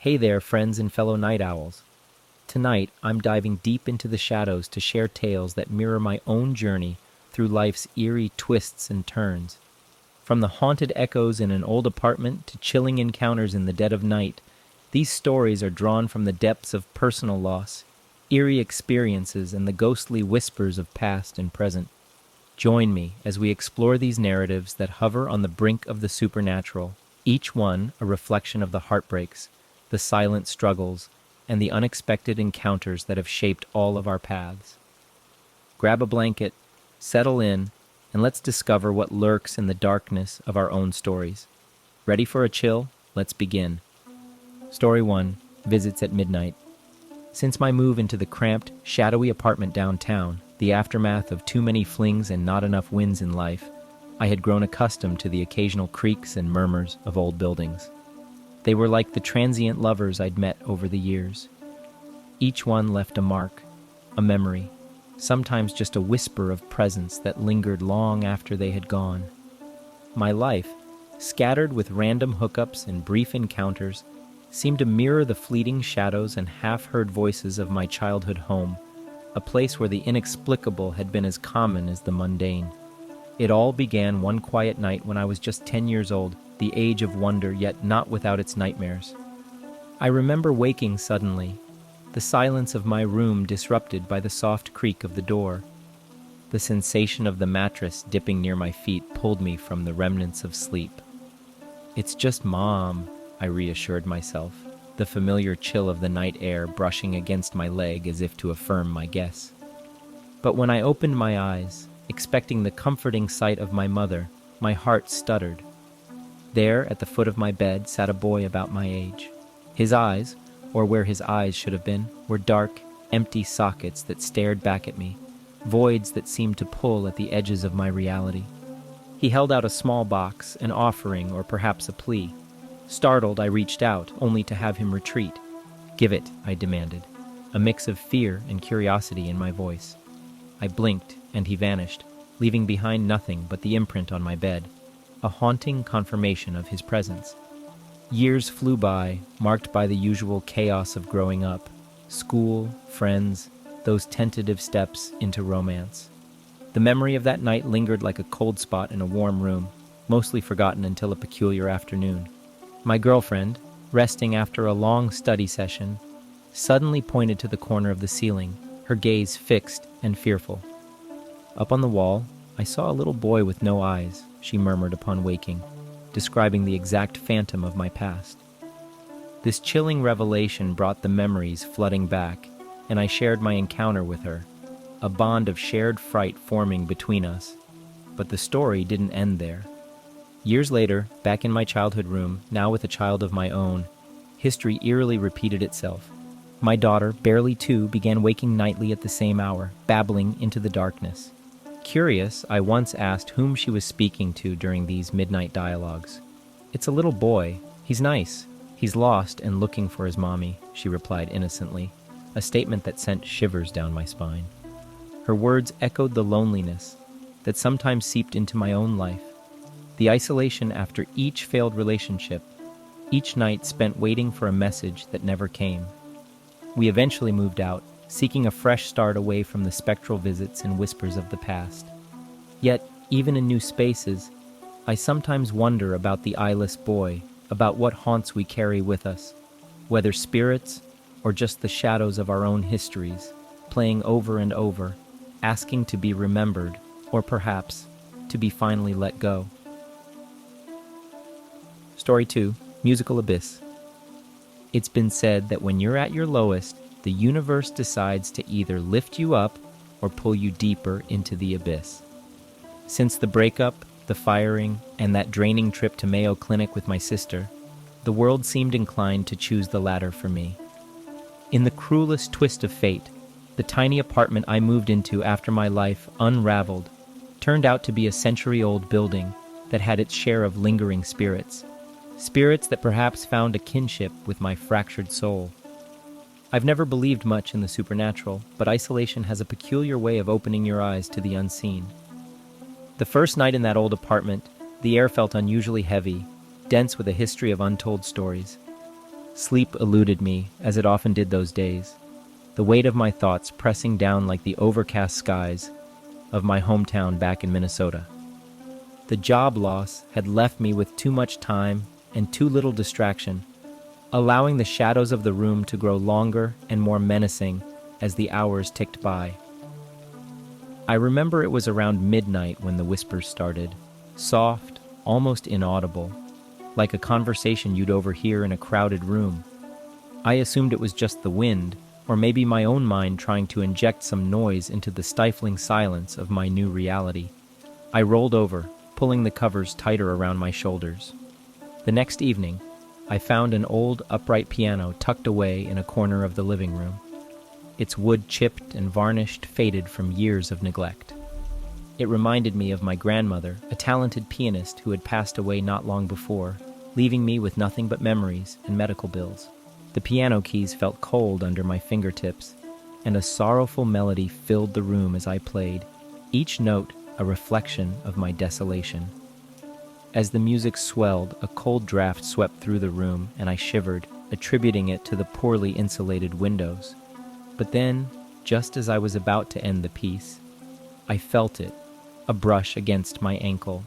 Hey there, friends and fellow night owls. Tonight, I'm diving deep into the shadows to share tales that mirror my own journey through life's eerie twists and turns. From the haunted echoes in an old apartment to chilling encounters in the dead of night, these stories are drawn from the depths of personal loss, eerie experiences, and the ghostly whispers of past and present. Join me as we explore these narratives that hover on the brink of the supernatural, each one a reflection of the heartbreaks, the silent struggles, and the unexpected encounters that have shaped all of our paths. Grab a blanket, settle in, and let's discover what lurks in the darkness of our own stories. Ready for a chill? Let's begin. Story 1, Visits at Midnight. Since my move into the cramped, shadowy apartment downtown, the aftermath of too many flings and not enough wins in life, I had grown accustomed to the occasional creaks and murmurs of old buildings. They were like the transient lovers I'd met over the years. Each one left a mark, a memory, sometimes just a whisper of presence that lingered long after they had gone. My life, scattered with random hookups and brief encounters, seemed to mirror the fleeting shadows and half-heard voices of my childhood home, a place where the inexplicable had been as common as the mundane. It all began one quiet night when I was just 10 years old, the age of wonder, yet not without its nightmares. I remember waking suddenly, the silence of my room disrupted by the soft creak of the door. The sensation of the mattress dipping near my feet pulled me from the remnants of sleep. "It's just Mom," I reassured myself, the familiar chill of the night air brushing against my leg as if to affirm my guess. But when I opened my eyes, expecting the comforting sight of my mother, my heart stuttered. There, at the foot of my bed, sat a boy about my age. His eyes, or where his eyes should have been, were dark, empty sockets that stared back at me, voids that seemed to pull at the edges of my reality. He held out a small box, an offering or perhaps a plea. Startled, I reached out, only to have him retreat. "Give it," I demanded, a mix of fear and curiosity in my voice. I blinked, and he vanished, leaving behind nothing but the imprint on my bed, a haunting confirmation of his presence. Years flew by, marked by the usual chaos of growing up: school, friends, those tentative steps into romance. The memory of that night lingered like a cold spot in a warm room, mostly forgotten until a peculiar afternoon. My girlfriend, resting after a long study session, suddenly pointed to the corner of the ceiling, her gaze fixed and fearful. "Up on the wall, I saw a little boy with no eyes," she murmured upon waking, describing the exact phantom of my past. This chilling revelation brought the memories flooding back, and I shared my encounter with her, a bond of shared fright forming between us. But the story didn't end there. Years later, back in my childhood room, now with a child of my own, history eerily repeated itself. My daughter, barely 2, began waking nightly at the same hour, babbling into the darkness. Curious, I once asked whom she was speaking to during these midnight dialogues. "It's a little boy. He's nice. He's lost and looking for his mommy," she replied innocently, a statement that sent shivers down my spine. Her words echoed the loneliness that sometimes seeped into my own life, the isolation after each failed relationship, each night spent waiting for a message that never came. We eventually moved out, seeking a fresh start away from the spectral visits and whispers of the past. Yet, even in new spaces, I sometimes wonder about the eyeless boy, about what haunts we carry with us, whether spirits or just the shadows of our own histories, playing over and over, asking to be remembered, or perhaps to be finally let go. Story 2, Musical Abyss. It's been said that when you're at your lowest, the universe decides to either lift you up or pull you deeper into the abyss. Since the breakup, the firing, and that draining trip to Mayo Clinic with my sister, the world seemed inclined to choose the latter for me. In the cruelest twist of fate, the tiny apartment I moved into after my life unraveled turned out to be a century-old building that had its share of lingering spirits that perhaps found a kinship with my fractured soul. I've never believed much in the supernatural, but isolation has a peculiar way of opening your eyes to the unseen. The first night in that old apartment, the air felt unusually heavy, dense with a history of untold stories. Sleep eluded me, as it often did those days, the weight of my thoughts pressing down like the overcast skies of my hometown back in Minnesota. The job loss had left me with too much time and too little distraction, allowing the shadows of the room to grow longer and more menacing as the hours ticked by. I remember it was around midnight when the whispers started, soft, almost inaudible, like a conversation you'd overhear in a crowded room. I assumed it was just the wind, or maybe my own mind trying to inject some noise into the stifling silence of my new reality. I rolled over, pulling the covers tighter around my shoulders. The next evening, I found an old upright piano tucked away in a corner of the living room. Its wood chipped and varnished, faded from years of neglect. It reminded me of my grandmother, a talented pianist who had passed away not long before, leaving me with nothing but memories and medical bills. The piano keys felt cold under my fingertips, and a sorrowful melody filled the room as I played, each note a reflection of my desolation. As the music swelled, a cold draft swept through the room, and I shivered, attributing it to the poorly insulated windows. But then, just as I was about to end the piece, I felt it, a brush against my ankle.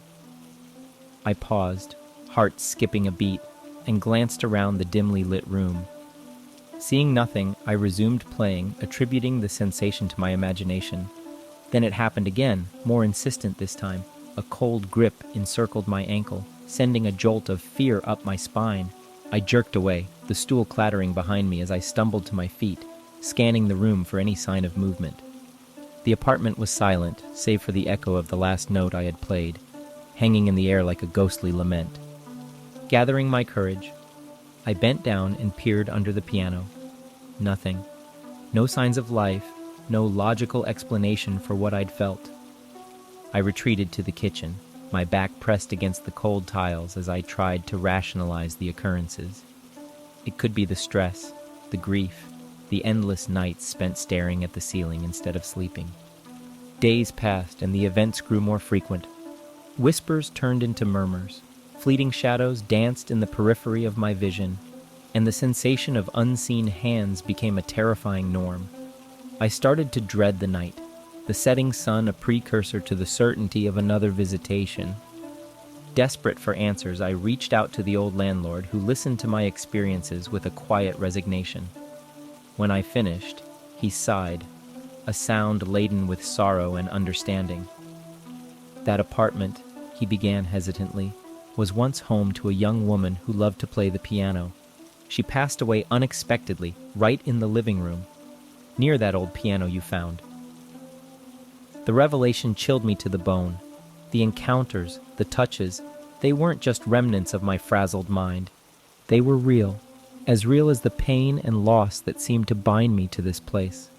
I paused, heart skipping a beat, and glanced around the dimly lit room. Seeing nothing, I resumed playing, attributing the sensation to my imagination. Then it happened again, more insistent this time. A cold grip encircled my ankle, sending a jolt of fear up my spine. I jerked away, the stool clattering behind me as I stumbled to my feet, scanning the room for any sign of movement. The apartment was silent, save for the echo of the last note I had played, hanging in the air like a ghostly lament. Gathering my courage, I bent down and peered under the piano. Nothing. No signs of life, no logical explanation for what I'd felt. I retreated to the kitchen, my back pressed against the cold tiles as I tried to rationalize the occurrences. It could be the stress, the grief, the endless nights spent staring at the ceiling instead of sleeping. Days passed and the events grew more frequent. Whispers turned into murmurs, fleeting shadows danced in the periphery of my vision, and the sensation of unseen hands became a terrifying norm. I started to dread the night, the setting sun a precursor to the certainty of another visitation. Desperate for answers, I reached out to the old landlord, who listened to my experiences with a quiet resignation. When I finished, he sighed, a sound laden with sorrow and understanding. That apartment, he began hesitantly, was once home to a young woman who loved to play the piano. She passed away unexpectedly, right in the living room, near that old piano you found. The revelation chilled me to the bone. The encounters, the touches, they weren't just remnants of my frazzled mind. They were real as the pain and loss that seemed to bind me to this place.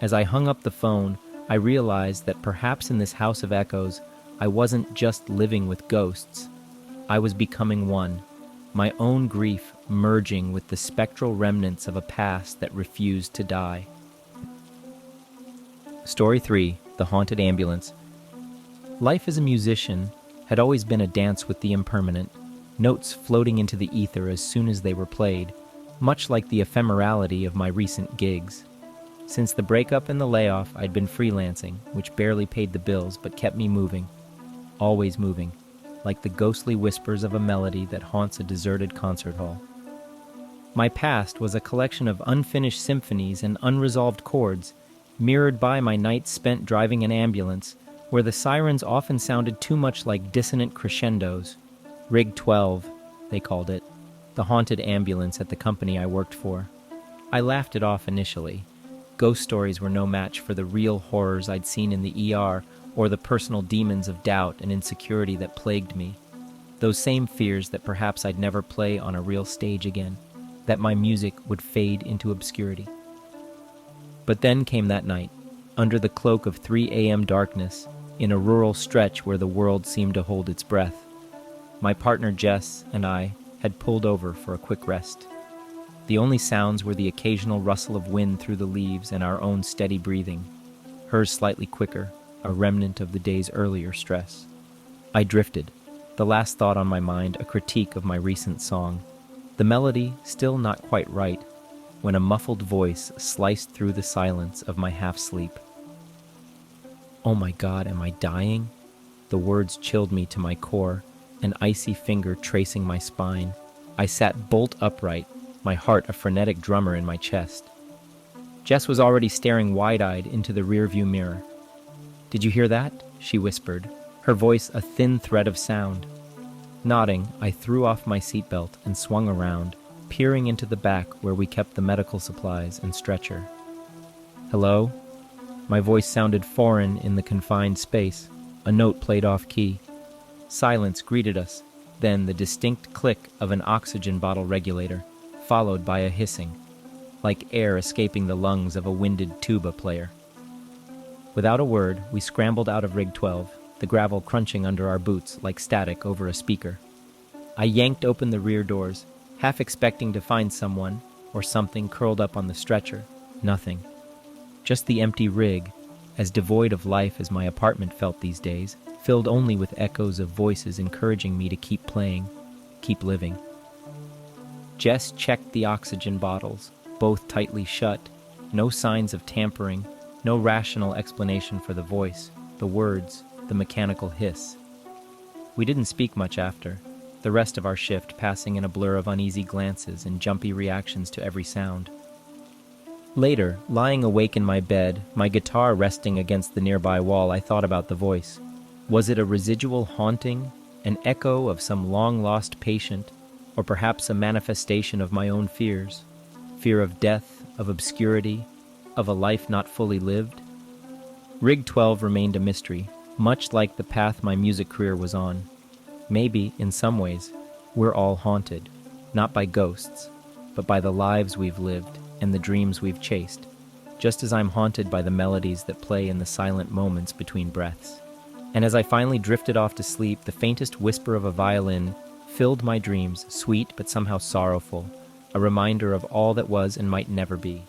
As I hung up the phone, I realized that perhaps in this house of echoes, I wasn't just living with ghosts. I was becoming one, my own grief merging with the spectral remnants of a past that refused to die. Story 3, The Haunted Ambulance. Life as a musician had always been a dance with the impermanent, notes floating into the ether as soon as they were played, much like the ephemerality of my recent gigs. Since the breakup and the layoff, I'd been freelancing, which barely paid the bills but kept me moving, always moving, like the ghostly whispers of a melody that haunts a deserted concert hall. My past was a collection of unfinished symphonies and unresolved chords, mirrored by my nights spent driving an ambulance, where the sirens often sounded too much like dissonant crescendos. Rig 12, they called it, the haunted ambulance at the company I worked for. I laughed it off initially. Ghost stories were no match for the real horrors I'd seen in the ER, or the personal demons of doubt and insecurity that plagued me. Those same fears that perhaps I'd never play on a real stage again, that my music would fade into obscurity. But then came that night, under the cloak of 3 a.m. darkness, in a rural stretch where the world seemed to hold its breath. My partner Jess and I had pulled over for a quick rest. The only sounds were the occasional rustle of wind through the leaves and our own steady breathing, hers slightly quicker, a remnant of the day's earlier stress. I drifted, the last thought on my mind a critique of my recent song. The melody still not quite right, when a muffled voice sliced through the silence of my half-sleep. "Oh my God, am I dying?" The words chilled me to my core, an icy finger tracing my spine. I sat bolt upright, my heart a frenetic drummer in my chest. Jess was already staring wide-eyed into the rearview mirror. "Did you hear that?" she whispered, her voice a thin thread of sound. Nodding, I threw off my seatbelt and swung around, peering into the back where we kept the medical supplies and stretcher. "Hello?" My voice sounded foreign in the confined space. A note played off-key. Silence greeted us, then the distinct click of an oxygen bottle regulator, followed by a hissing, like air escaping the lungs of a winded tuba player. Without a word, we scrambled out of Rig 12, the gravel crunching under our boots like static over a speaker. I yanked open the rear doors, half expecting to find someone or something curled up on the stretcher. Nothing. Just the empty rig, as devoid of life as my apartment felt these days, filled only with echoes of voices encouraging me to keep playing, keep living. Jess checked the oxygen bottles, both tightly shut. No signs of tampering, no rational explanation for the voice, the words, the mechanical hiss. We didn't speak much after, the rest of our shift passing in a blur of uneasy glances and jumpy reactions to every sound. Later, lying awake in my bed, my guitar resting against the nearby wall, I thought about the voice. Was it a residual haunting, an echo of some long-lost patient, or perhaps a manifestation of my own fears? Fear of death, of obscurity, of a life not fully lived? Rig 12 remained a mystery, much like the path my music career was on. Maybe, in some ways, we're all haunted, not by ghosts, but by the lives we've lived and the dreams we've chased, just as I'm haunted by the melodies that play in the silent moments between breaths. And as I finally drifted off to sleep, the faintest whisper of a violin filled my dreams, sweet but somehow sorrowful, a reminder of all that was and might never be.